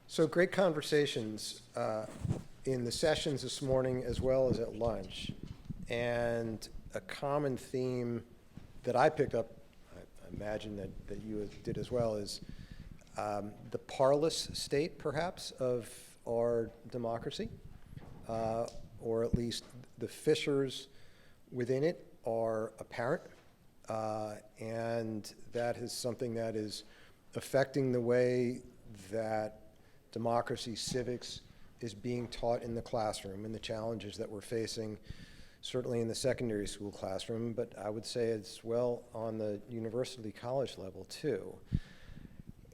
So great conversations in the sessions this morning as well as at lunch. And a common theme that I picked up, I imagine that you did as well, is the parlous state, perhaps, of our democracy, or at least the fissures within it are apparent. And that is something that is affecting the way that democracy, civics is being taught in the classroom and the challenges that we're facing, certainly in the secondary school classroom, but I would say as well on the university college level too.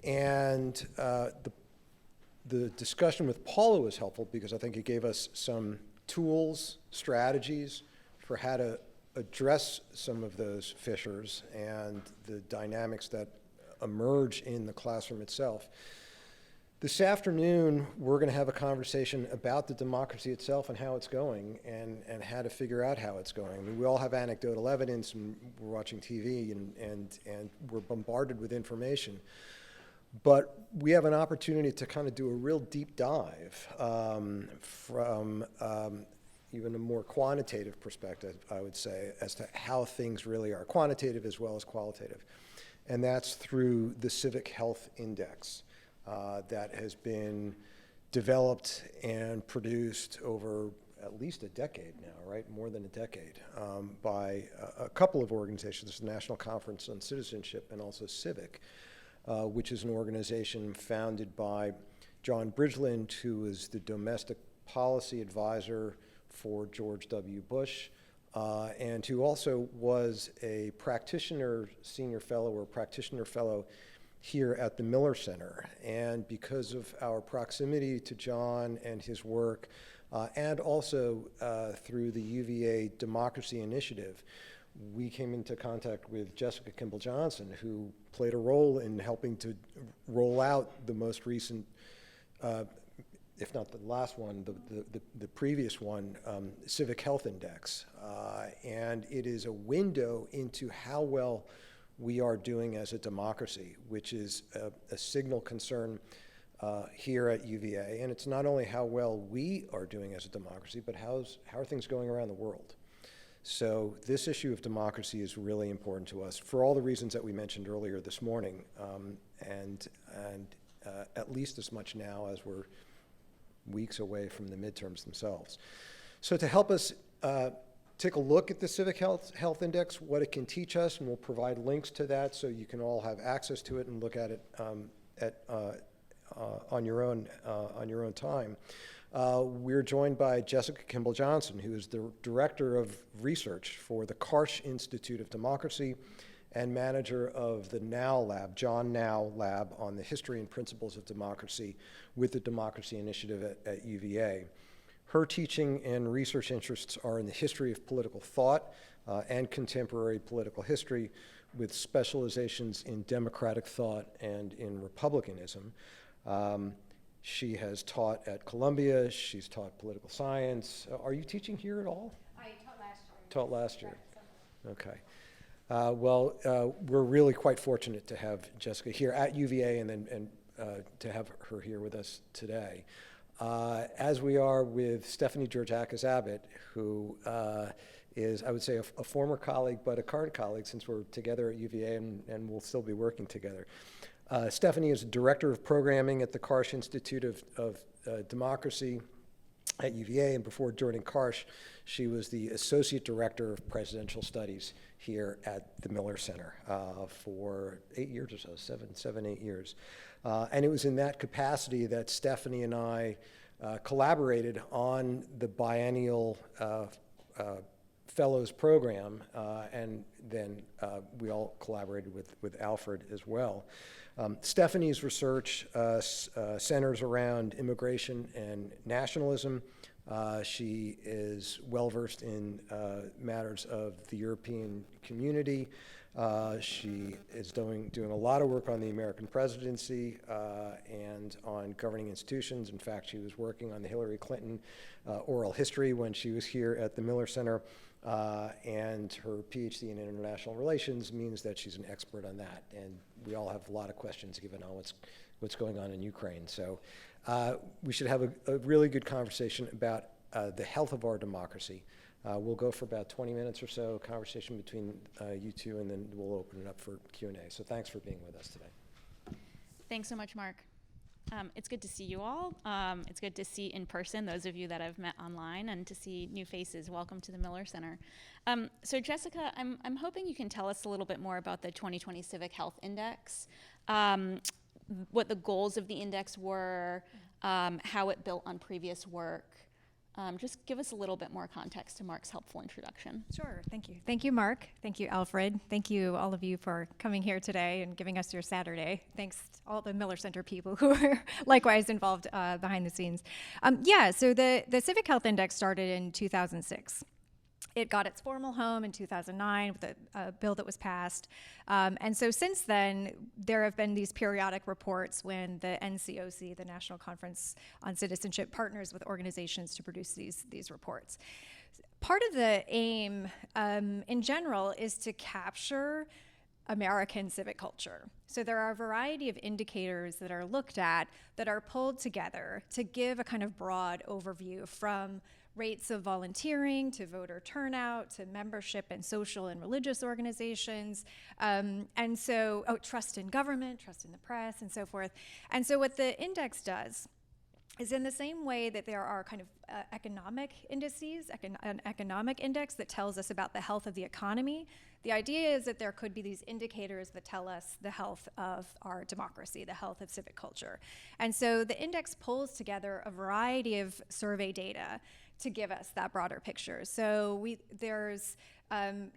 And the discussion with Paula was helpful because I think it gave us some tools, strategies for how to address some of those fissures and the dynamics that emerge in the classroom itself. This afternoon, we're going to have a conversation about the democracy itself and how it's going and how to figure out how it's going. I mean, we all have anecdotal evidence, and we're watching TV, and we're bombarded with information. But we have an opportunity to kind of do a real deep dive from even a more quantitative perspective, I would say, as to how things really are, quantitative as well as qualitative. And that's through the Civic Health Index. That has been developed and produced over at least a decade now, right? More than a decade, by a couple of organizations, the National Conference on Citizenship and also Civic, which is an organization founded by John Bridgeland, who is the domestic policy advisor for George W. Bush, and who also was a practitioner senior fellow or practitioner fellow here at the Miller Center. And because of our proximity to John and his work, and also through the UVA Democracy Initiative, we came into contact with Jessica Kimball Johnson, who played a role in helping to roll out the most recent, if not the last one, the previous one, Civic Health Index. And it is a window into how well we are doing as a democracy, which is a signal concern here at UVA. And it's not only how well we are doing as a democracy, but how are things going around the world? So this issue of democracy is really important to us for all the reasons that we mentioned earlier this morning, and at least as much now as we're weeks away from the midterms themselves. So to help us take a look at the Civic Health Index, what it can teach us, and we'll provide links to that so you can all have access to it and look at it on your own time. We're joined by Jessica Kimball Johnson, who is the Director of Research for the Karsh Institute of Democracy and manager of the Now Lab, John Now Lab, on the history and principles of democracy with the Democracy Initiative at UVA. Her teaching and research interests are in the history of political thought and contemporary political history, with specializations in democratic thought and in republicanism. She has taught at Columbia. She's taught political science. Are you teaching here at all? I taught last year. Taught last year. Okay. We're really quite fortunate to have Jessica here at UVA and to have her here with us today. As we are with Stephanie Georgakis Abbott, who is, I would say, a former colleague, but a current colleague since we're together at UVA and we'll still be working together. Stephanie is Director of Programming at the Karsh Institute of Democracy at UVA, and before joining Karsh, she was the Associate Director of Presidential Studies here at the Miller Center for 8 years or so, 8 years. And it was in that capacity that Stephanie and I collaborated on the Biennial Fellows Program, and then we all collaborated with Alfred as well. Stephanie's research centers around immigration and nationalism. She is well-versed in matters of the European community. She is doing a lot of work on the American presidency and on governing institutions. In fact, she was working on the Hillary Clinton oral history when she was here at the Miller Center. And her PhD in international relations means that she's an expert on that. And we all have a lot of questions given on what's what's going on in Ukraine. So we should have a really good conversation about the health of our democracy. We'll go for about 20 minutes or so, conversation between you two, and then we'll open it up for Q&A. So thanks for being with us today. Thanks so much, Mark. It's good to see you all. It's good to see in person those of you that I've met online, and to see new faces. Welcome to the Miller Center. So Jessica, I'm hoping you can tell us a little bit more about the 2020 Civic Health Index, what the goals of the index were, how it built on previous work. Just give us a little bit more context to Mark's helpful introduction. Sure, thank you. Thank you, Mark. Thank you, Alfred. Thank you, all of you, for coming here today and giving us your Saturday. Thanks to all the Miller Center people who are likewise involved behind the scenes. So the Civic Health Index started in 2006. It got its formal home in 2009 with a bill that was passed. And so since then, there have been these periodic reports when the NCOC, the National Conference on Citizenship, partners with organizations to produce these reports. Part of the aim, in general, is to capture American civic culture. So there are a variety of indicators that are looked at that are pulled together to give a kind of broad overview, from rates of volunteering to voter turnout to membership in social and religious organizations, and so trust in government, trust in the press, and so forth. And so what the index does is, in the same way that there are kind of economic indices, an economic index that tells us about the health of the economy, the idea is that there could be these indicators that tell us the health of our democracy, the health of civic culture. And so the index pulls together a variety of survey data to give us that broader picture. So there's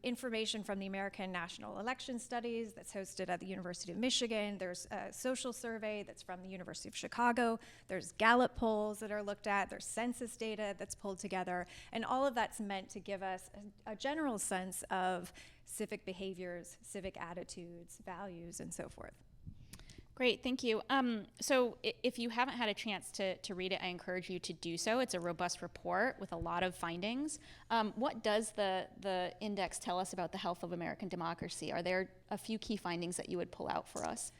information from the American National Election Studies that's hosted at the University of Michigan. There's a social survey that's from the University of Chicago. There's Gallup polls that are looked at. There's census data that's pulled together. And all of that's meant to give us a general sense of civic behaviors, civic attitudes, values, and so forth. Great, thank you. So if you haven't had a chance to read it, I encourage you to do so. It's a robust report with a lot of findings. What does the index tell us about the health of American democracy? Are there a few key findings that you would pull out for us?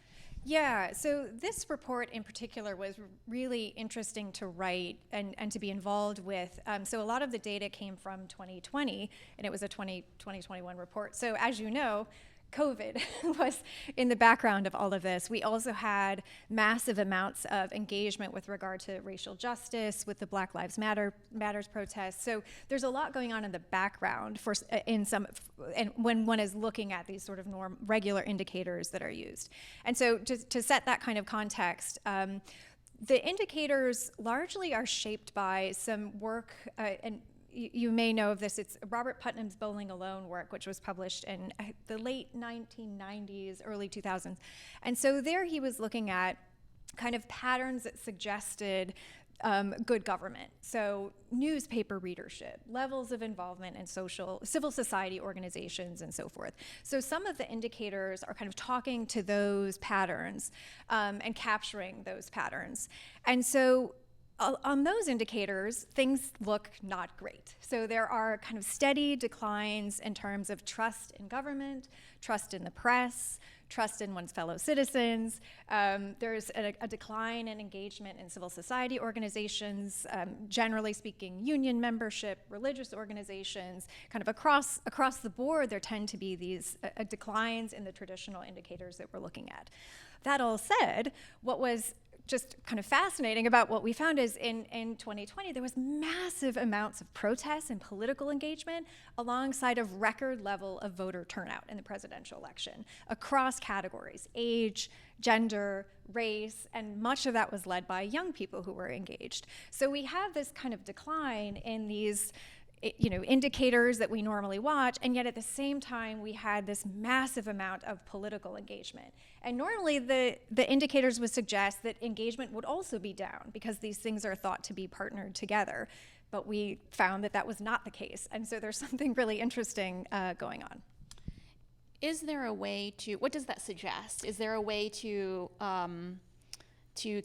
Yeah, so this report in particular was really interesting to write and to be involved with. So a lot of the data came from 2020, and it was a 2021 report. So as you know, COVID was in the background of all of this. We also had massive amounts of engagement with regard to racial justice, with the Black Lives Matters protests. So there's a lot going on in the background and when one is looking at these sort of regular indicators that are used. And so to set that kind of context, the indicators largely are shaped by some work, and you may know of this. It's Robert Putnam's Bowling Alone work, which was published in the late 1990s, early 2000s. And so there he was looking at kind of patterns that suggested good government. So newspaper readership, levels of involvement in civil society organizations, and so forth. So some of the indicators are kind of talking to those patterns and capturing those patterns. And so on those indicators, things look not great. So there are kind of steady declines in terms of trust in government, trust in the press, trust in one's fellow citizens. There's a decline in engagement in civil society organizations, generally speaking, union membership, religious organizations. Kind of across the board, there tend to be these declines in the traditional indicators that we're looking at. That all said, what was just kind of fascinating about what we found is in 2020, there was massive amounts of protests and political engagement alongside of record level of voter turnout in the presidential election across categories: age, gender, race, and much of that was led by young people who were engaged. So we have this kind of decline in these indicators that we normally watch, and yet at the same time we had this massive amount of political engagement. And normally the indicators would suggest that engagement would also be down because these things are thought to be partnered together, but we found that that was not the case. And so there's something really interesting going on. Is there a way to, what does that suggest? Is there a way to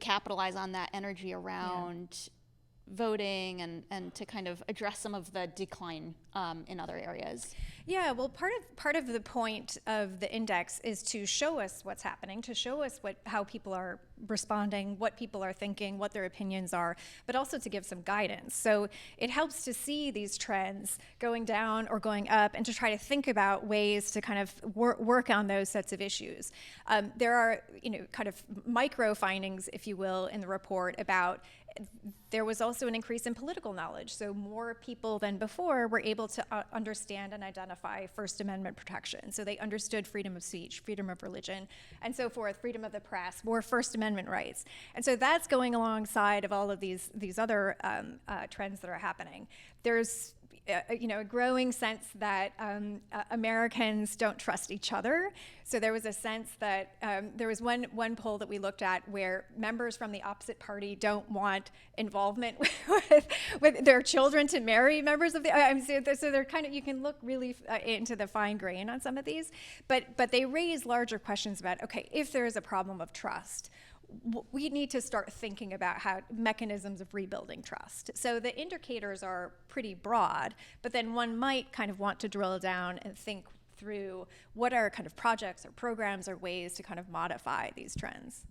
capitalize on that energy around voting and to kind of address some of the decline in other areas? Yeah, well, part of the point of the index is to show us what's happening, to show us how people are responding, what people are thinking, what their opinions are, but also to give some guidance. So it helps to see these trends going down or going up, and to try to think about ways to kind of work on those sets of issues. There are, kind of micro findings, if you will, in the report about there was also an increase in political knowledge. So more people than before were able to understand and identify First Amendment protection. So they understood freedom of speech, freedom of religion, and so forth, freedom of the press, more First Amendment rights. And so that's going alongside of all of these other trends that are happening. There's a growing sense that Americans don't trust each other. So there was a sense that there was one poll that we looked at where members from the opposite party don't want involvement with their children to marry members of the. So they're kind of, you can look really into the fine grain on some of these, but they raise larger questions about, okay, if there is a problem of trust, we need to start thinking about how mechanisms of rebuilding trust. So the indicators are pretty broad, but then one might kind of want to drill down and think through what are kind of projects or programs or ways to kind of modify these trends.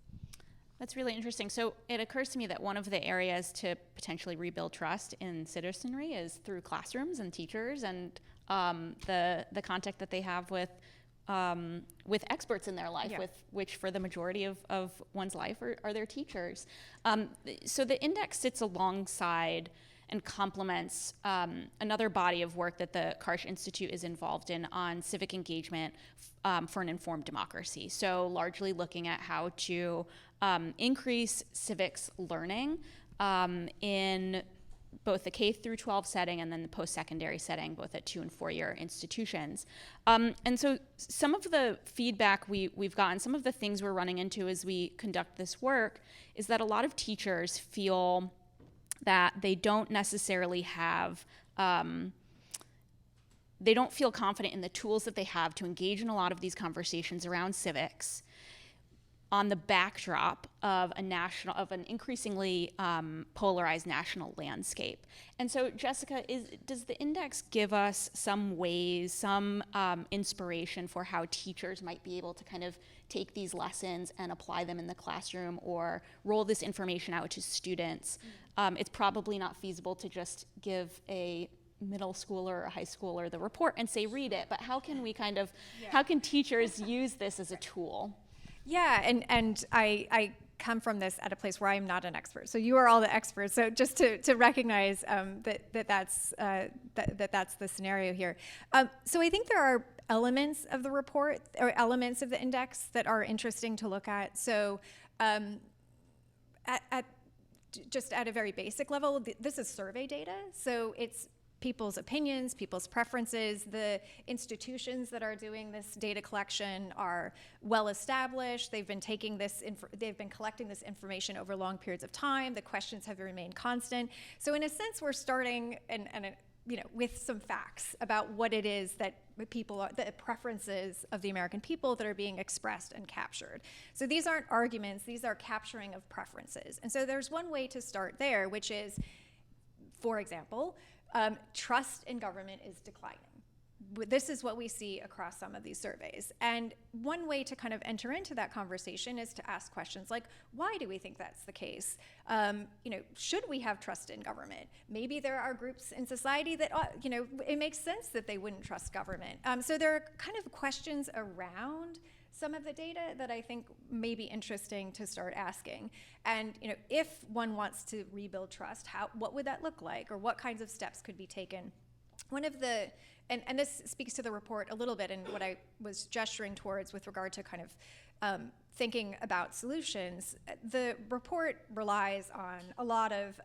That's really interesting. So it occurs to me that one of the areas to potentially rebuild trust in citizenry is through classrooms and teachers and the contact that they have with experts in their life, which for the majority of one's life are their teachers. So the index sits alongside and complements another body of work that the Karsh Institute is involved in on civic engagement for an informed democracy. So largely looking at how to increase civics learning in both the K through 12 setting and then the post-secondary setting, both at 2- and 4-year institutions. And so some of the feedback we've gotten, some of the things we're running into as we conduct this work, is that a lot of teachers feel that they don't necessarily have, they don't feel confident in the tools that they have to engage in a lot of these conversations around civics on the backdrop of an increasingly polarized national landscape. And so, Jessica, does the index give us some ways, some inspiration for how teachers might be able to kind of take these lessons and apply them in the classroom or roll this information out to students? It's probably not feasible to just give a middle schooler or a high schooler the report and say, read it, but how can we how can teachers use this as a tool? Yeah, and I come from this at a place where I'm not an expert. So you are all the experts. So just to recognize that's the scenario here. So I think there are elements of the report or elements of the index that are interesting to look at. So just at a very basic level, this is survey data. So it's people's opinions, people's preferences. The institutions that are doing this data collection are well established. They've been collecting this information over long periods of time. The questions have remained constant. So in a sense, we're starting with some facts about what it is that the preferences of the American people that are being expressed and captured. So these aren't arguments, these are capturing of preferences. And so there's one way to start there, which is, for example, trust in government is declining. This is what we see across some of these surveys. And one way to kind of enter into that conversation is to ask questions like, why do we think that's the case? Should we have trust in government? Maybe there are groups in society that, it makes sense that they wouldn't trust government. So there are kind of questions around some of the data that I think may be interesting to start asking. And if one wants to rebuild trust, what would that look like, or what kinds of steps could be taken? One of the, and this speaks to the report a little bit and what I was gesturing towards with regard to kind of thinking about solutions. The report relies on a lot of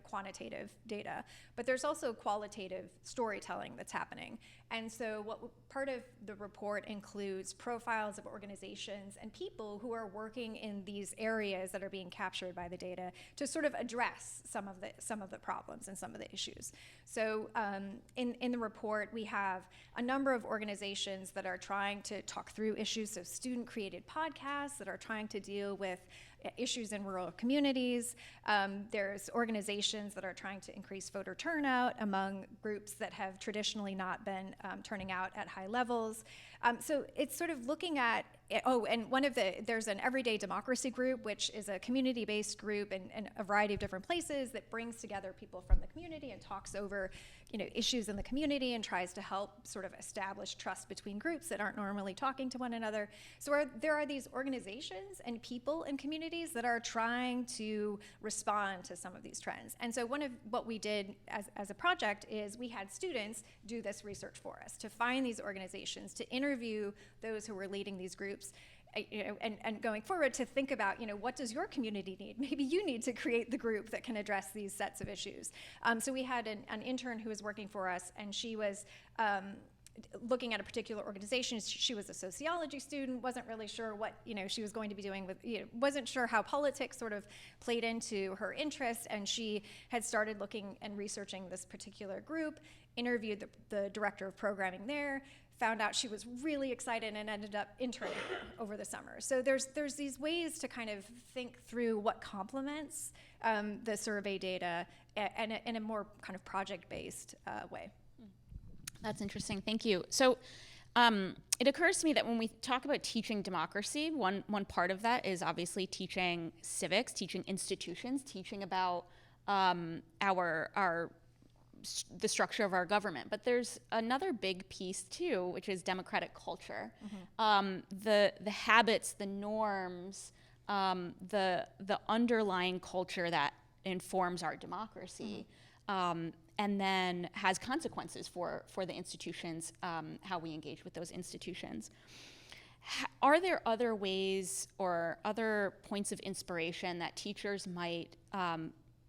quantitative data, but there's also qualitative storytelling that's happening. And so part of the report includes profiles of organizations and people who are working in these areas that are being captured by the data to sort of address some of the problems and some of the issues. So in the report, we have a number of organizations that are trying to talk through issues. So student-created podcasts that are trying to deal with issues in rural communities. There's organizations that are trying to increase voter turnout among groups that have traditionally not been turning out at high levels. So it's sort of looking at, and there's an Everyday Democracy group, which is a community-based group in a variety of different places that brings together people from the community and talks over, issues in the community and tries to help sort of establish trust between groups that aren't normally talking to one another. So there are these organizations and people in communities that are trying to respond to some of these trends. And so one of what we did as a project is we had students do this research for us to find these organizations, to interview those who were leading these groups, and going forward to think about, what does your community need? Maybe you need to create the group that can address these sets of issues. So we had an intern who was working for us, and she was looking at a particular organization. She was a sociology student, wasn't really sure what she was going to be doing with, wasn't sure how politics sort of played into her interest, and she had started looking and researching this particular group, interviewed the director of programming there, found out she was really excited and ended up interning over the summer. So there's these ways to kind of think through what complements the survey data and in a more kind of project-based way. That's interesting. Thank you. So it occurs to me that when we talk about teaching democracy, one part of that is obviously teaching civics, teaching institutions, teaching about the structure of our government. But there's another big piece too, which is democratic culture. Mm-hmm. The habits, the norms, the underlying culture that informs our democracy. Mm-hmm. And then has consequences for the institutions, how we engage with those institutions. Are there other ways or other points of inspiration that teachers might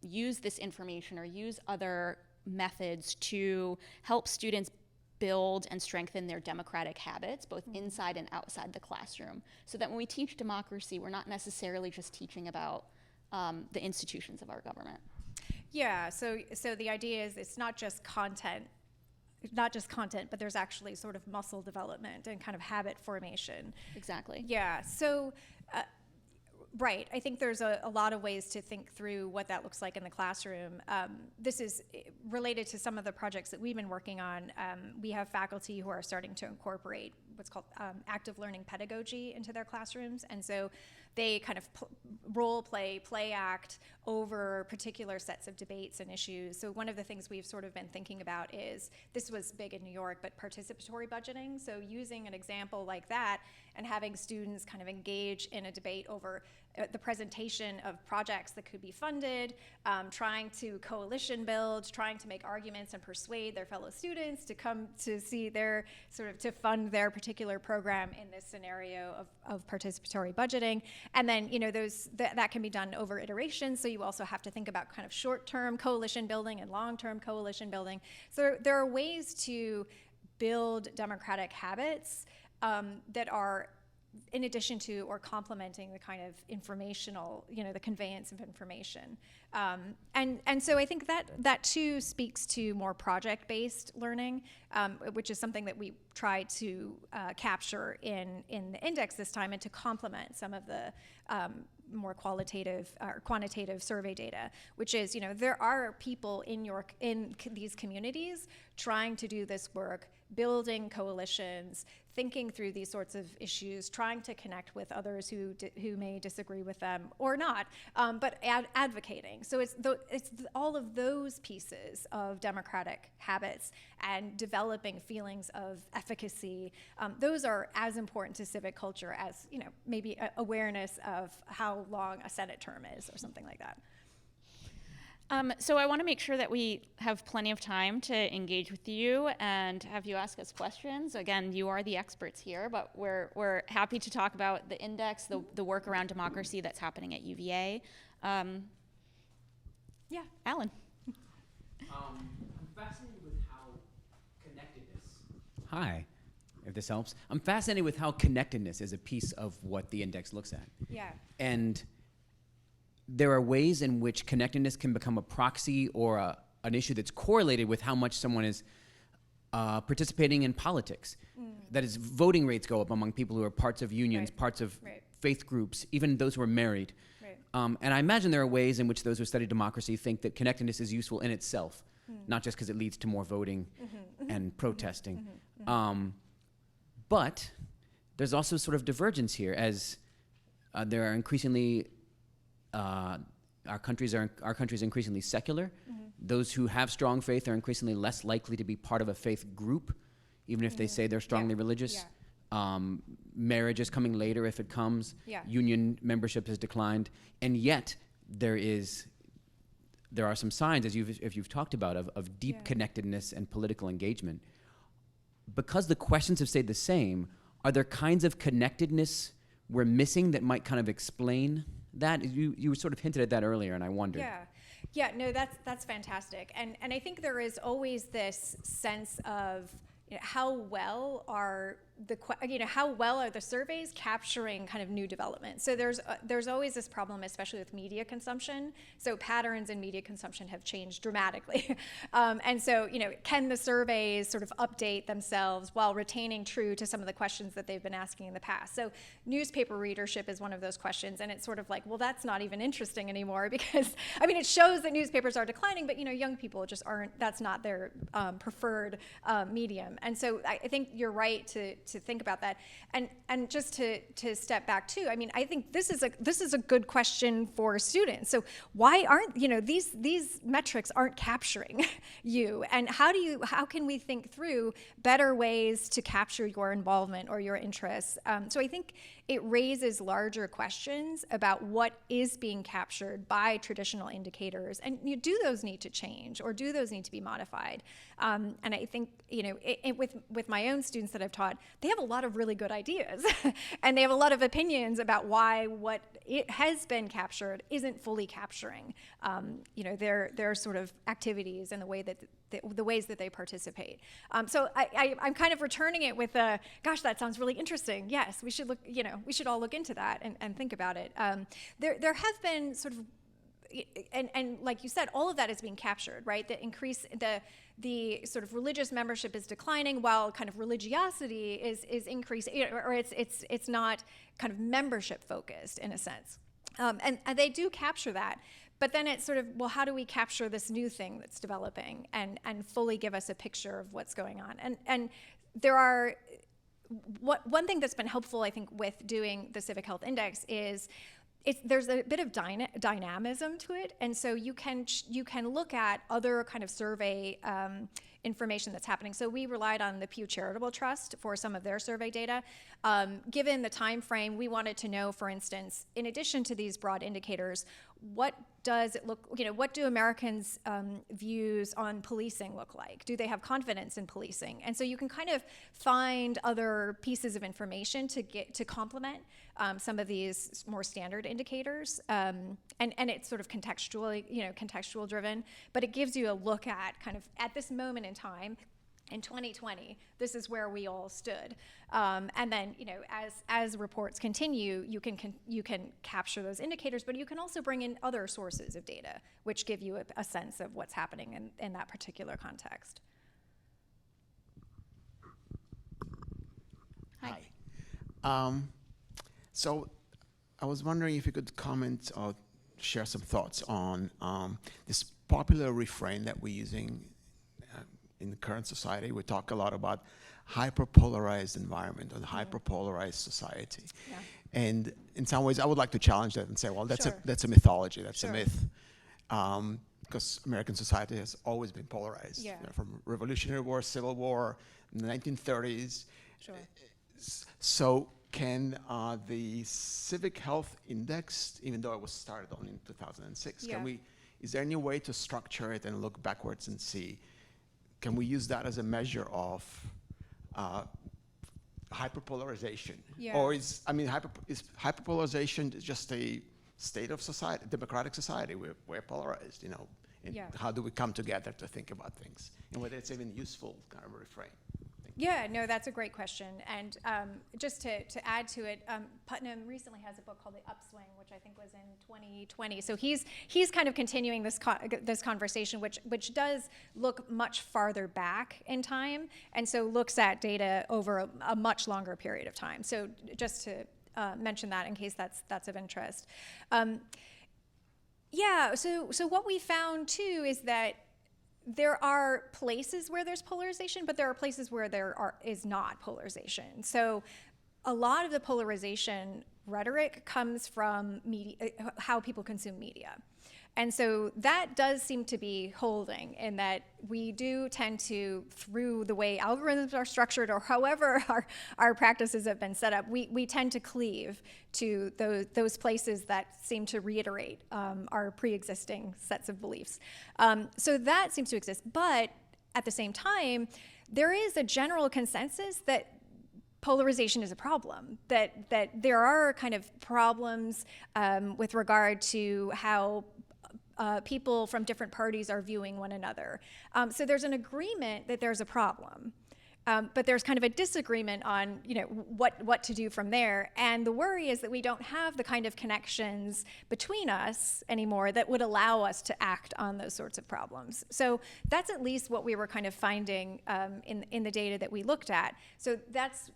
use this information or use other methods to help students build and strengthen their democratic habits, both inside and outside the classroom, so that when we teach democracy, we're not necessarily just teaching about the institutions of our government? Yeah, so the idea is it's not just content, but there's actually sort of muscle development and kind of habit formation. Exactly. Yeah, so right, I think there's a lot of ways to think through what that looks like in the classroom. This is related to some of the projects that we've been working on. We have faculty who are starting to incorporate what's called active learning pedagogy into their classrooms, and so they kind of role play act over particular sets of debates and issues. So one of the things we've sort of been thinking about is, this was big in New York, but participatory budgeting. So using an example like that and having students kind of engage in a debate over the presentation of projects that could be funded, trying to coalition build, trying to make arguments and persuade their fellow students to come to see their to fund their particular program in this scenario of participatory budgeting. And then, that can be done over iterations. So you also have to think about kind of short-term coalition building and long-term coalition building. So there are ways to build democratic habits that are in addition to or complementing the kind of informational, the conveyance of information. And so I think that too speaks to more project-based learning, which is something that we tried to capture in the index this time, and to complement some of the more qualitative or quantitative survey data, which is, there are people in these communities trying to do this work, building coalitions, thinking through these sorts of issues, trying to connect with others who may disagree with them or not, but advocating. So it's all of those pieces of democratic habits and developing feelings of efficacy. Those are as important to civic culture as maybe awareness of how long a Senate term is or something like that. So I want to make sure that we have plenty of time to engage with you and have you ask us questions. Again, you are the experts here, but we're happy to talk about the index, the work around democracy that's happening at UVA. Yeah, Alan. I'm fascinated with how connectedness. Hi, if this helps. I'm fascinated with how connectedness is a piece of what the index looks at. yeah. And there are ways in which connectedness can become a proxy or an issue that's correlated with how much someone is participating in politics. That is, voting rates go up among people who are parts of unions, Right. parts of Right. faith groups, even those who are married. Right. And I imagine there are ways in which those who study democracy think that connectedness is useful in itself, not just because it leads to more voting and protesting. But there's also sort of divergence here, as there are increasingly our country is increasingly secular. Those who have strong faith are increasingly less likely to be part of a faith group, even if they say they're strongly religious. Marriage is coming later if it comes. Union membership has declined, and yet there are some signs, as you've talked about, of deep connectedness and political engagement. Because the questions have stayed the same, are there kinds of connectedness we're missing that might kind of explain that? You sort of hinted at that earlier, and I wondered. Yeah, no, that's fantastic. And I think there is always this sense of, how well are the surveys capturing kind of new developments? So there's always this problem, especially with media consumption. So patterns in media consumption have changed dramatically, and so can the surveys sort of update themselves while retaining true to some of the questions that they've been asking in the past? So newspaper readership is one of those questions, and it's sort of like, well, that's not even interesting anymore, because it shows that newspapers are declining, but young people just aren't. That's not their preferred medium. And so I think you're right to think about that. And just to step back too, I think this is a good question for students. So why aren't these metrics aren't capturing you? And how can we think through better ways to capture your involvement or your interests? So I think it raises larger questions about what is being captured by traditional indicators, and do those need to change, or do those need to be modified? And I think with my own students that I've taught, they have a lot of really good ideas, and they have a lot of opinions about why what it has been captured isn't fully capturing their sort of activities and the ways that they participate. So I'm kind of returning it with gosh, that sounds really interesting. Yes, we should we should all look into that and think about it. There have been sort of, and like you said, all of that is being captured, right? The sort of religious membership is declining, while kind of religiosity is increasing, or it's not kind of membership focused in a sense. And they do capture that. But then it's sort of, well, how do we capture this new thing that's developing and fully give us a picture of what's going on? And there are, one thing that's been helpful, I think, with doing the Civic Health Index is there's a bit of dynamism to it, and so you can look at other kind of survey information that's happening. So we relied on the Pew Charitable Trust for some of their survey data. Given the time frame, we wanted to know, for instance, in addition to these broad indicators, what does it look, what do Americans' views on policing look like? Do they have confidence in policing? And so you can kind of find other pieces of information to complement some of these more standard indicators, and it's sort of contextual driven, but it gives you a look at kind of at this moment in time. In 2020, this is where we all stood, and then as reports continue, you can capture those indicators, but you can also bring in other sources of data, which give you a sense of what's happening in that particular context. Hi. So I was wondering if you could comment or share some thoughts on this popular refrain that we're using in the current society. We talk a lot about hyperpolarized environment or hyperpolarized society. Yeah. And in some ways, I would like to challenge that and say, well, that's Sure. a mythology, that's Sure. a myth. Because American society has always been polarized. Yeah. From Revolutionary War, Civil War, in the 1930s. Sure. So can the Civic Health Index, even though it was started only in 2006, Yeah. is there any way to structure it and look backwards and see, can we use that as a measure of hyperpolarization? Yeah. Or is hyperpolarization just a state of society, democratic society? We're polarized, and Yeah. how do we come together to think about things? And whether it's even useful kind of a refrain. Yeah, no, that's a great question. And just to add to it, Putnam recently has a book called The Upswing, which I think was in 2020. So he's kind of continuing this conversation, which does look much farther back in time, and so looks at data over a much longer period of time. So just to mention that in case that's of interest. Yeah, so what we found too is that there are places where there's polarization, but there are places where is not polarization. So a lot of the polarization rhetoric comes from media, how people consume media. And so that does seem to be holding, in that we do tend to, through the way algorithms are structured or however our practices have been set up, we tend to cleave to those places that seem to reiterate our pre-existing sets of beliefs. So that seems to exist. But at the same time, there is a general consensus that polarization is a problem, that there are kind of problems with regard to how people from different parties are viewing one another. So there's an agreement that there's a problem. But there's kind of a disagreement on, what to do from there. And the worry is that we don't have the kind of connections between us anymore that would allow us to act on those sorts of problems. So that's at least what we were kind of finding in the data that we looked at. So that's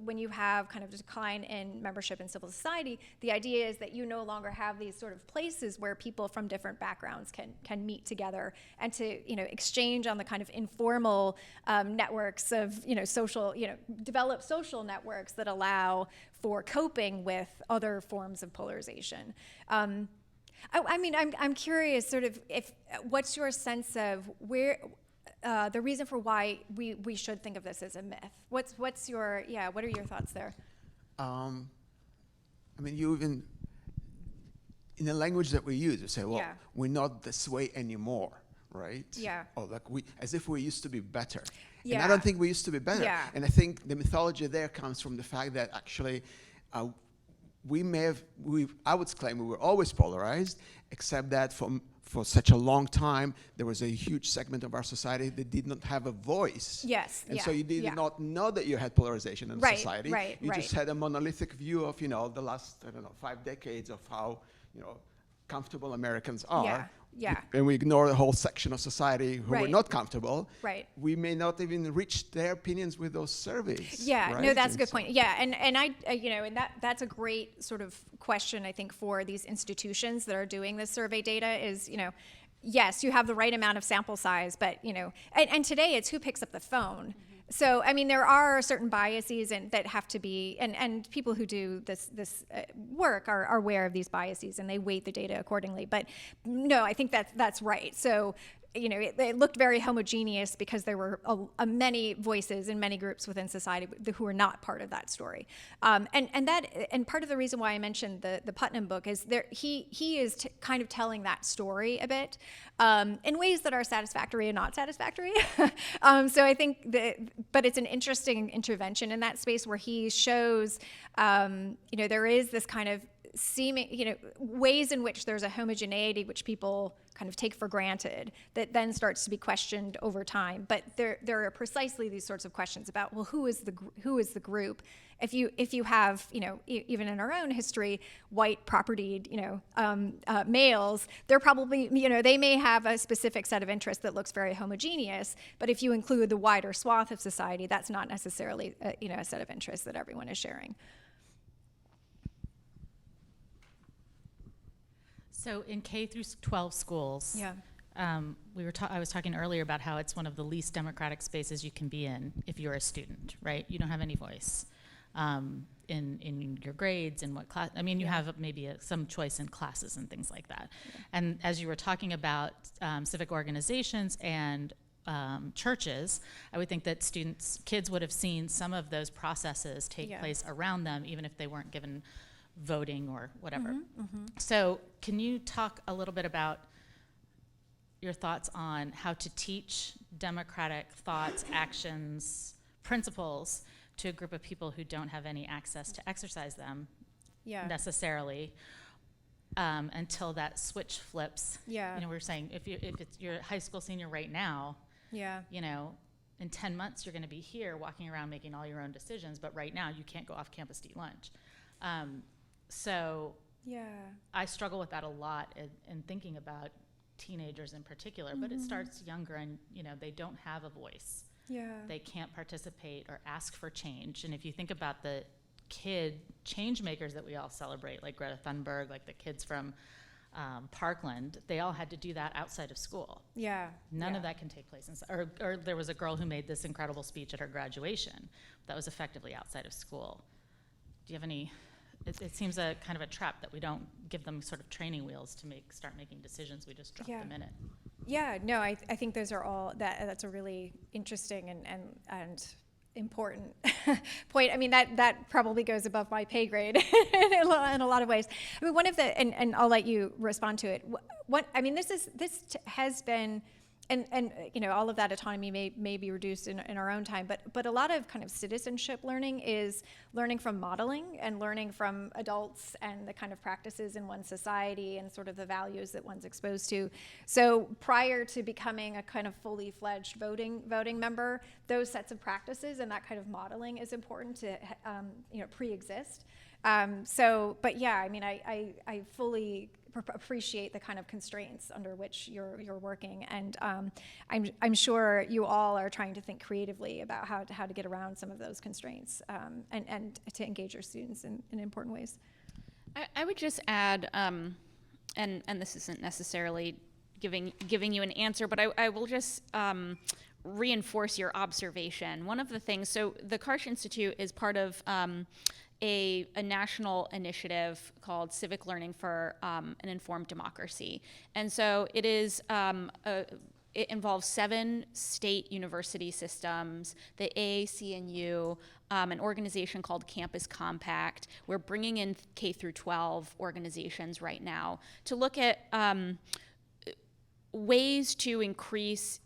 when you have kind of a decline in membership in civil society, the idea is that you no longer have these sort of places where people from different backgrounds can meet together and to exchange on the kind of informal networks of social, develop social networks that allow for coping with other forms of polarization. I mean, I'm curious, sort of, what's your sense of where the reason for why we should think of this as a myth? What are your thoughts there? I mean, you even in the language that we use, you say, well, we're not this way anymore, right? Yeah. Or like as if we used to be better. Yeah. And I don't think we used to be better. Yeah. And I think the mythology there comes from the fact that actually I would claim we were always polarized, except that for such a long time, there was a huge segment of our society that did not have a voice. Yes. And yeah, so you did yeah. not know that you had polarization in society. Right, you right. just had a monolithic view of, the last, 5 decades of how, comfortable Americans are. Yeah, yeah. And we ignore the whole section of society who were Right. not comfortable. Right. We may not even reach their opinions with those surveys. Yeah, right? no, that's a And good so- point. Yeah, and that's a great sort of question, I think, for these institutions that are doing this survey data is, yes, you have the right amount of sample size, but, and today it's who picks up the phone. So, I mean, there are certain biases that have to be, and people who do this work are aware of these biases and they weight the data accordingly. But no, I think that's right. So, it looked very homogeneous because there were many voices in many groups within society who were not part of that story. And part of the reason why I mentioned the Putnam book is he is kind of telling that story a bit in ways that are satisfactory and not satisfactory. So I think but it's an interesting intervention in that space where he shows, there is this kind of seeming, ways in which there's a homogeneity which people kind of take for granted that then starts to be questioned over time. But there are precisely these sorts of questions about, well, who is the group? If you have, even in our own history, white propertied, males, they're probably, they may have a specific set of interests that looks very homogeneous. But if you include the wider swath of society, that's not necessarily, a set of interests that everyone is sharing. So in K through 12 schools, Yeah. I was talking earlier about how it's one of the least democratic spaces you can be in if you're a student, right? You don't have any voice in your grades, in what class. I mean, you have maybe some choice in classes and things like that. Yeah. And as you were talking about civic organizations and churches, I would think that kids would have seen some of those processes take place around them, even if they weren't given voting or whatever. So can you talk a little bit about your thoughts on how to teach democratic thoughts, actions, principles to a group of people who don't have any access to exercise them necessarily until that switch flips? We're saying if you're a high school senior right now, in 10 months you're going to be here walking around making all your own decisions, but right now you can't go off campus to eat lunch. So I struggle with that a lot in thinking about teenagers in particular, but it starts younger and, they don't have a voice. They can't participate or ask for change. And if you think about the kid change makers that we all celebrate, like Greta Thunberg, like the kids from Parkland, they all had to do that outside of school. Yeah. None yeah. of that can take place inside. Or there was a girl who made this incredible speech at her graduation that was effectively outside of school. Do you have any? It seems a kind of a trap that we don't give them sort of training wheels to start making decisions. We just drop them in it. Yeah, no, I think those are all, that's a really interesting and important point. I mean, that probably goes above my pay grade in a lot of ways. I mean, one of the, and I'll let you respond to it. I mean, this has been, and you know, all of that autonomy may be reduced in our own time, but a lot of kind of citizenship learning is learning from modeling and learning from adults and the kind of practices in one's society and sort of the values that one's exposed to. So prior to becoming a kind of fully fledged voting member, those sets of practices and that kind of modeling is important to you know, pre-exist. But yeah, I mean, I fully appreciate the kind of constraints under which you're working, and I'm sure you all are trying to think creatively about how to get around some of those constraints and to engage your students in important ways. I would just add, and this isn't necessarily giving you an answer, but I will just reinforce your observation. One of the things, so the Karsh Institute is part of a national initiative called Civic Learning for an Informed Democracy. And so it is, it involves 7 state university systems, the AAC&U, an organization called Campus Compact. We're bringing in K through 12 organizations right now to look at ways to increase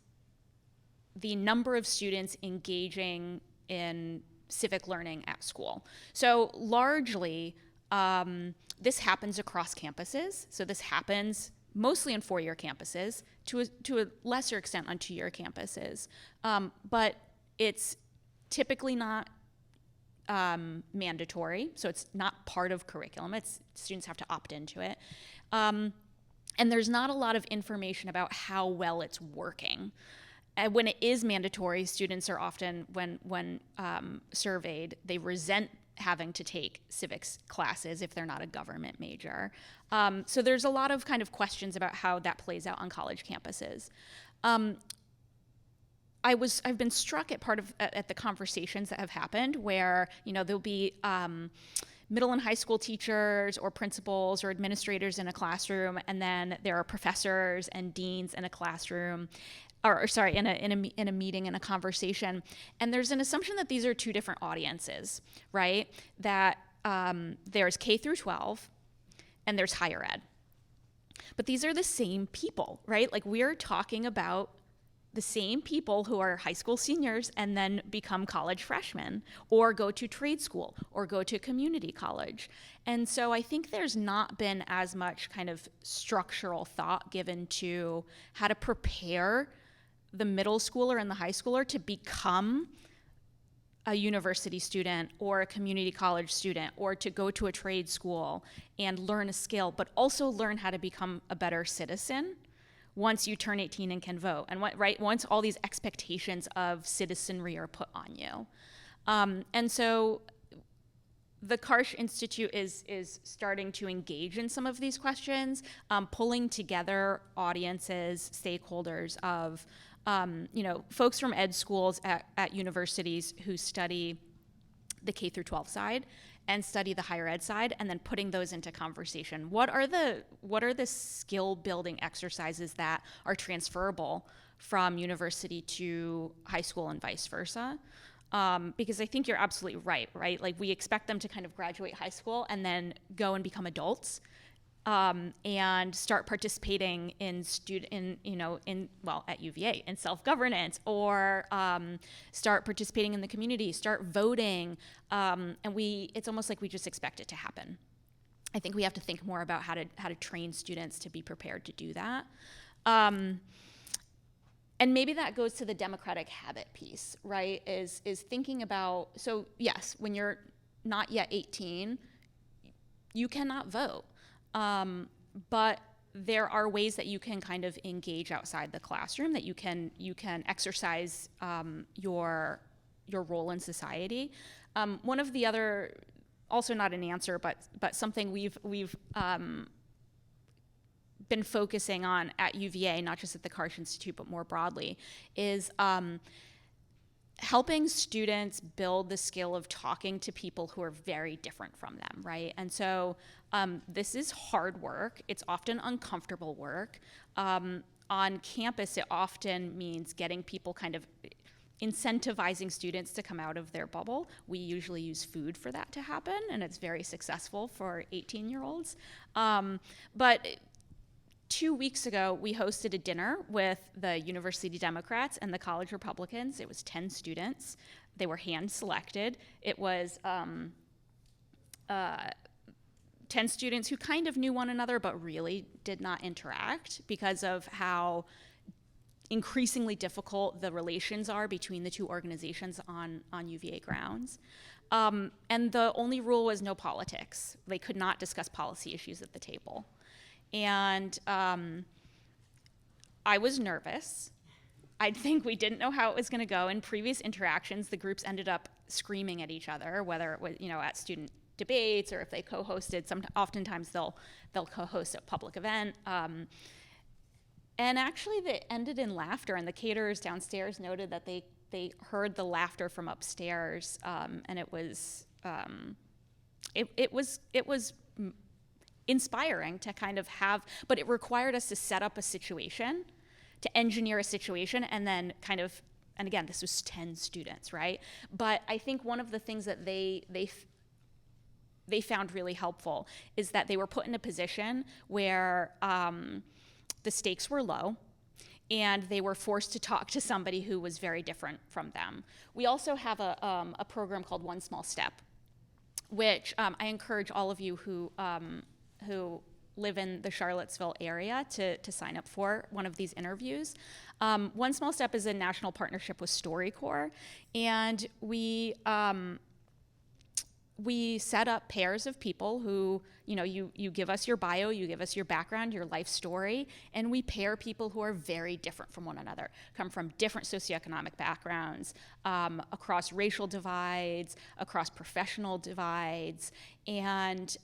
the number of students engaging in civic learning at school. So largely, this happens across campuses. So this happens mostly on 4-year campuses, to a lesser extent on 2-year campuses. But it's typically not mandatory, so it's not part of curriculum. Students have to opt into it. And there's not a lot of information about how well it's working. And when it is mandatory, students are often, when surveyed, they resent having to take civics classes if they're not a government major. So there's a lot of kind of questions about how that plays out on college campuses. I've been struck at the conversations that have happened where, you know, there'll be middle and high school teachers or principals or administrators in a classroom, and then there are professors and deans in a classroom. In a meeting, in a conversation, and there's an assumption that these are 2 different audiences, right? That there's K through 12, and there's higher ed. But these are the same people, right? Like, we're talking about the same people who are high school seniors and then become college freshmen, or go to trade school, or go to community college. And so I think there's not been as much kind of structural thought given to how to prepare the middle schooler and the high schooler to become a university student or a community college student, or to go to a trade school and learn a skill, but also learn how to become a better citizen once you turn 18 and can vote. And once all these expectations of citizenry are put on you. And so the Karsh Institute is starting to engage in some of these questions, pulling together audiences, stakeholders of you know, folks from ed schools at universities who study the K through 12 side and study the higher ed side, and then putting those into conversation. What are the skill building exercises that are transferable from university to high school and vice versa? Because I think you're absolutely right? Like, we expect them to kind of graduate high school and then go and become adults. And start participating at UVA in self-governance, or start participating in the community, start voting, and it's almost like we just expect it to happen. I think we have to think more about how to train students to be prepared to do that. And maybe that goes to the democratic habit piece, right? Is thinking about, so yes, when you're not yet 18, you cannot vote. But there are ways that you can kind of engage outside the classroom, that you can exercise your role in society. One of the other, also not an answer, but something we've been focusing on at UVA, not just at the Karsh Institute, but more broadly, is helping students build the skill of talking to people who are very different from them, right? And so this is hard work. It's often uncomfortable work. On campus, it often means getting people kind of incentivizing students to come out of their bubble. We usually use food for that to happen, and it's very successful for 18-year-olds. But 2 weeks ago, we hosted a dinner with the University Democrats and the College Republicans. It was 10 students. They were hand-selected. It was 10 students who kind of knew one another but really did not interact because of how increasingly difficult the relations are between the two organizations on UVA grounds. And the only rule was no politics. They could not discuss policy issues at the table. And I was nervous. I think we didn't know how it was going to go. In previous interactions, the groups ended up screaming at each other, whether it was, at student debates or if they co-hosted. Oftentimes they'll co-host a public event. And actually, they ended in laughter. And the caterers downstairs noted that they heard the laughter from upstairs, and it was inspiring to kind of have, but it required us to set up a situation, to engineer a situation, and then kind of, and again, this was 10 students, right? But I think one of the things that they found really helpful is that they were put in a position where the stakes were low, and they were forced to talk to somebody who was very different from them. We also have a program called One Small Step, which I encourage all of you who live in the Charlottesville area to sign up for one of these interviews. One Small Step is a national partnership with StoryCorps, and we set up pairs of people who, you give us your bio, you give us your background, your life story, and we pair people who are very different from one another, come from different socioeconomic backgrounds, across racial divides, across professional divides, and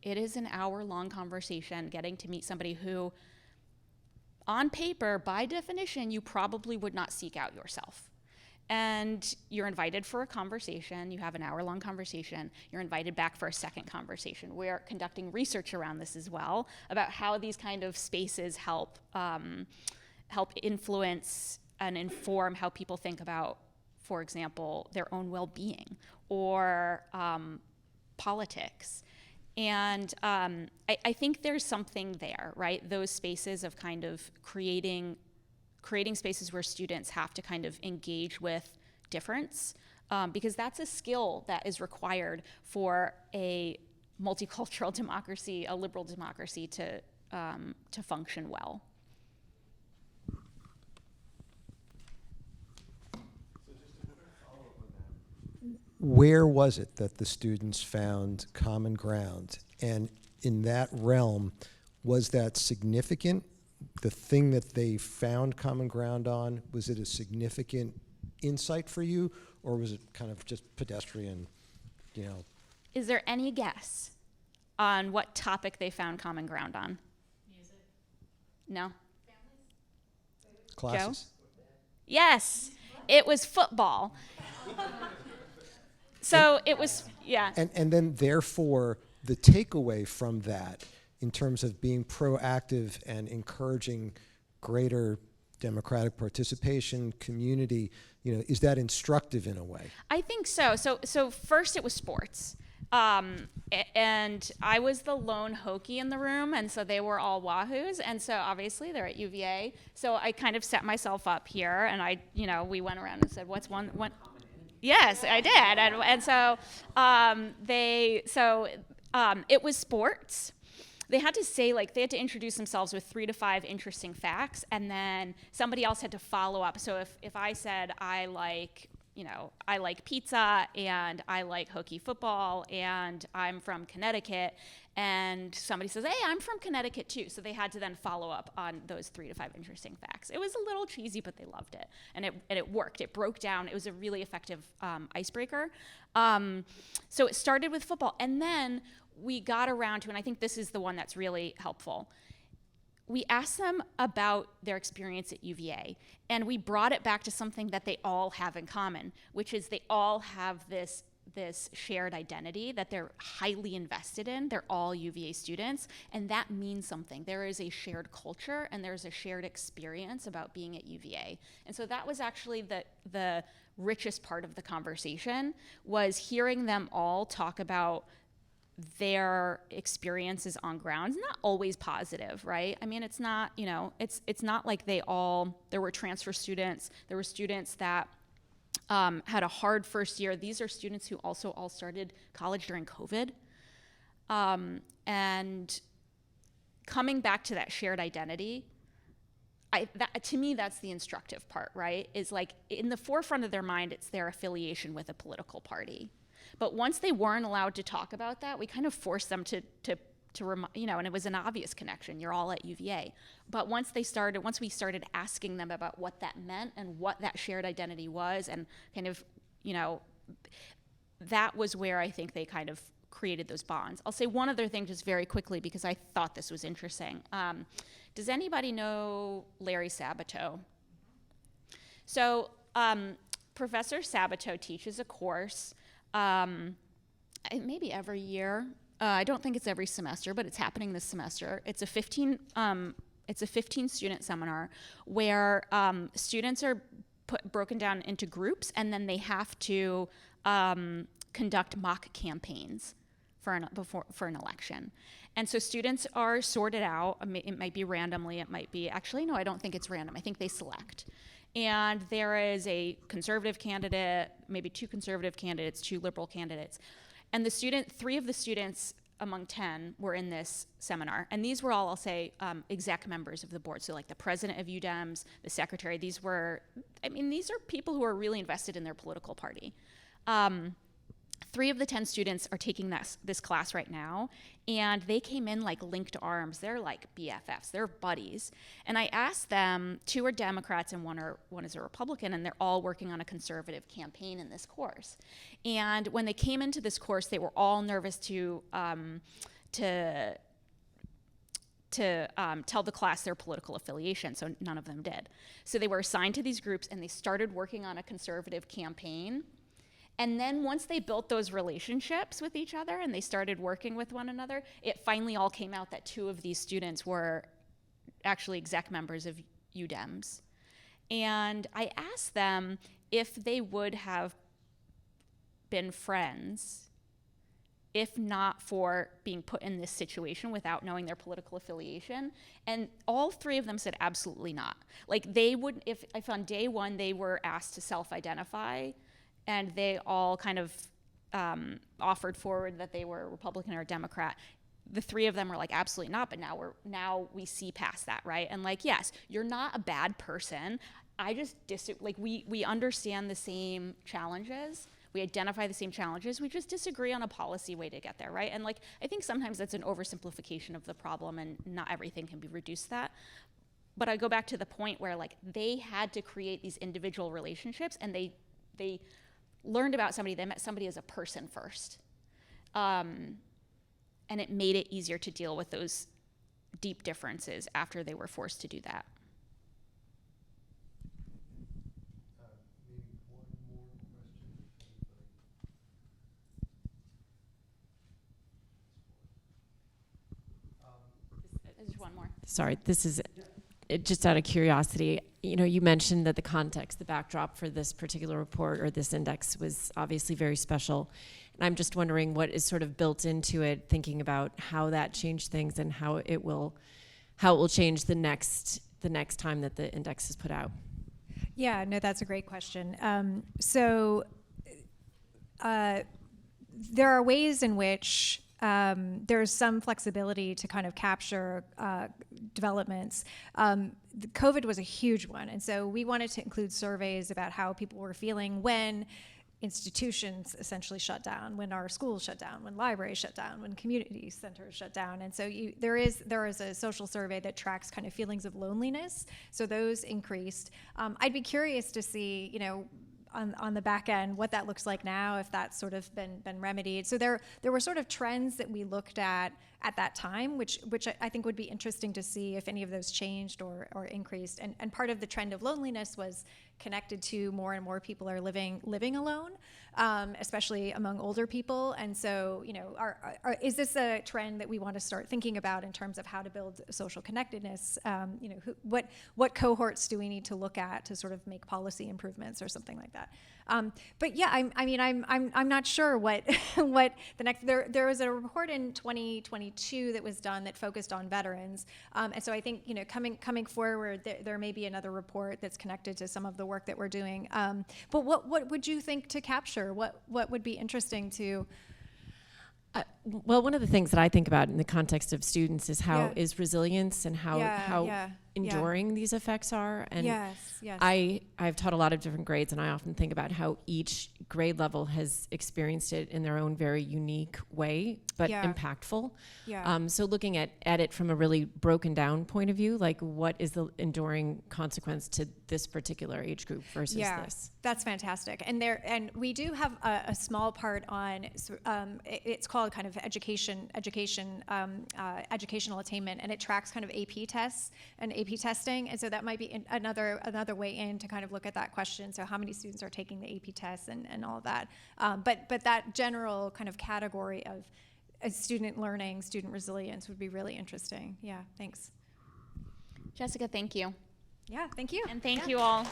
it is an hour-long conversation getting to meet somebody who, on paper, by definition, you probably would not seek out yourself. And you're invited for a conversation. You have an hour-long conversation. You're invited back for a second conversation. We're conducting research around this as well, about how these kind of spaces help influence and inform how people think about, for example, their own well-being or politics. And I think there's something there, right? Those spaces of kind of creating spaces where students have to kind of engage with difference, because that's a skill that is required for a multicultural democracy, a liberal democracy to function well. Where was it that the students found common ground? And in that realm, was that significant? The thing that they found common ground on, was it a significant insight for you, or was it kind of just pedestrian, Is there any guess on what topic they found common ground on? Music. No? classes? Yes, it was football. So it was, yeah. And then therefore, the takeaway from that in terms of being proactive and encouraging greater democratic participation, community, is that instructive in a way? I think so. So first it was sports. And I was the lone Hokie in the room, and so they were all Wahoos, and so obviously they're at UVA. So I kind of set myself up here, and we went around and said, what's one? Yes, I did, and so it was sports. They had to say, they had to introduce themselves with 3 to 5 interesting facts, and then somebody else had to follow up. So if I said I like pizza, and I like Hokie football, and I'm from Connecticut, and somebody says, hey, I'm from Connecticut too. So they had to then follow up on those 3 to 5 interesting facts. It was a little cheesy, but they loved it. And it worked. It broke down. It was a really effective icebreaker. So it started with football. And then we got around to, and I think this is the one that's really helpful, we asked them about their experience at UVA, and we brought it back to something that they all have in common, which is they all have this shared identity that they're highly invested in. They're all UVA students, and that means something. There is a shared culture and there's a shared experience about being at UVA. And so that was actually the richest part of the conversation, was hearing them all talk about their experiences on ground. It's not always positive, right? I mean, it's not, it's not like there were transfer students, there were students that had a hard first year. These are students who also all started college during COVID. And coming back to that shared identity, to me, that's the instructive part, right? Is like in the forefront of their mind, it's their affiliation with a political party. But once they weren't allowed to talk about that, we kind of forced them to and it was an obvious connection. You're all at UVA. But once we started asking them about what that meant and what that shared identity was, and kind of, that was where I think they kind of created those bonds. I'll say one other thing just very quickly because I thought this was interesting. Does anybody know Larry Sabato? So Professor Sabato teaches a course maybe every year. I don't think it's every semester, but it's happening this semester. It's a 15 student seminar where students are broken down into groups, and then they have to conduct mock campaigns for an election. And so students are sorted out. It might be randomly. It might be, actually, no, I don't think it's random. I think they select. And there is a conservative candidate, maybe 2 conservative candidates, 2 liberal candidates. And 3 of the students among 10 were in this seminar. And these were all, I'll say, exec members of the board. So like the president of UDEMS, the secretary, these are people who are really invested in their political party. 3 of the 10 students are taking this class right now, and they came in like linked arms. They're like BFFs, they're buddies. And I asked them, 2 are Democrats and one is a Republican, and they're all working on a conservative campaign in this course. And when they came into this course, they were all nervous to tell the class their political affiliation, so none of them did. So they were assigned to these groups, and they started working on a conservative campaign. And then once they built those relationships with each other and they started working with one another, it finally all came out that 2 of these students were actually exec members of UDEMS. And I asked them if they would have been friends if not for being put in this situation without knowing their political affiliation. And all 3 of them said absolutely not. Like they would, if on day 1 they were asked to self-identify, and they all kind of offered forward that they were Republican or Democrat. The 3 of them were like, absolutely not, but now we see past that, right? And like, yes, you're not a bad person. I just, we understand the same challenges. We identify the same challenges. We just disagree on a policy way to get there, right? And like, I think sometimes that's an oversimplification of the problem, and not everything can be reduced to that. But I go back to the point where like, they had to create these individual relationships, and they learned about somebody, they met somebody as a person first. And it made it easier to deal with those deep differences after they were forced to do that. Maybe one more question. There's one more. Sorry, this is just out of curiosity. You know, you mentioned that the context, the backdrop for this particular report or this index was obviously very special. And I'm just wondering what is sort of built into it, thinking about how that changed things and how it will change the next time that the index is put out. Yeah, no, that's a great question. There are ways in which there's some flexibility to kind of capture developments. The COVID was a huge one, and so we wanted to include surveys about how people were feeling when institutions essentially shut down, when our schools shut down, when libraries shut down, when community centers shut down. And so there is a social survey that tracks kind of feelings of loneliness. So those increased. I'd be curious to see, on the back end, what that looks like now, if that's sort of been remedied. So there were sort of trends that we looked at that time, which I think would be interesting to see if any of those changed or increased. And part of the trend of loneliness was connected to more and more people are living alone, especially among older people. And so, you know, is this a trend that we want to start thinking about in terms of how to build social connectedness? You know, what cohorts do we need to look at to sort of make policy improvements or something like that? But yeah, I'm not sure what what the next. There was a report in 2022 that was done that focused on veterans, and so I think, you know, coming forward, there may be another report that's connected to some of the work that we're doing. But what would you think to capture? What would be interesting to? Well, one of the things that I think about in the context of students is how is resilience and how enduring these effects are. And Yes. I've taught a lot of different grades, and I often think about how each grade level has experienced it in their own very unique way, but impactful. Yeah. So looking at it from a really broken down point of view, like what is the enduring consequence to this particular age group versus this? That's fantastic. And we do have a small part on, it's called kind of educational attainment, and it tracks kind of AP tests and AP testing. And so that might be another way in to kind of look at that question. So how many students are taking the AP tests and all of that. But that general kind of category of student learning, student resilience would be really interesting. Yeah, thanks. Jessica, thank you. Yeah, thank you. And thank you all.